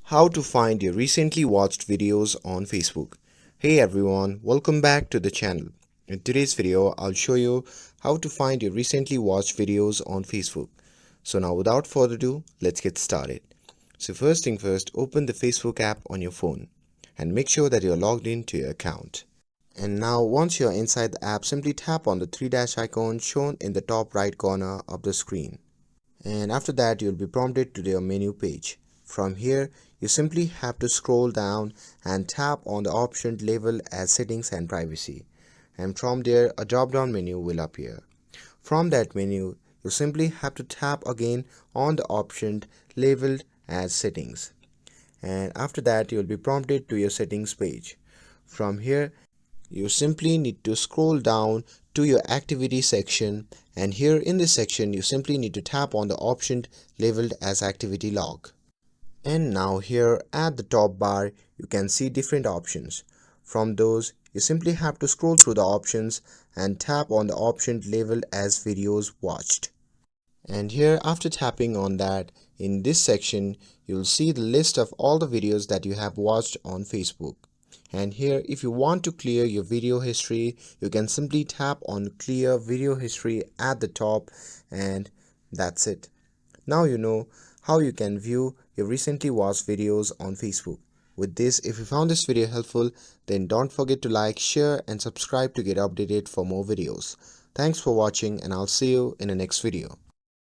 How to find your recently watched videos on Facebook. Hey everyone, welcome back to the channel. In today's video, I'll show you how to find your recently watched videos on Facebook. So now without further ado, let's get started. So first thing first, open the Facebook app on your phone and make sure that you're logged into your account. And now once you're inside the app, simply tap on the three dash icon shown in the top right corner of the screen. And after that you'll be prompted to your menu page. From here you simply have to scroll down and tap on the option labeled as settings and privacy, and from there a drop down menu will appear. From that menu you simply have to tap again on the option labeled as settings, and after that you will be prompted to your settings page. From here you simply need to scroll down to your activity section, and here in this section you simply need to tap on the option labeled as activity log. And now here at the top bar you can see different options. From those you simply have to scroll through the options and tap on the option labeled as videos watched. And here after tapping on that, in this section you'll see the list of all the videos that you have watched on Facebook. And here if you want to clear your video history, you can simply tap on clear video history at the top, and that's it. Now you know how you can view your recently watched videos on Facebook. With this, if you found this video helpful, then don't forget to like, share and subscribe to get updated for more videos. Thanks for watching, and I'll see you in the next video.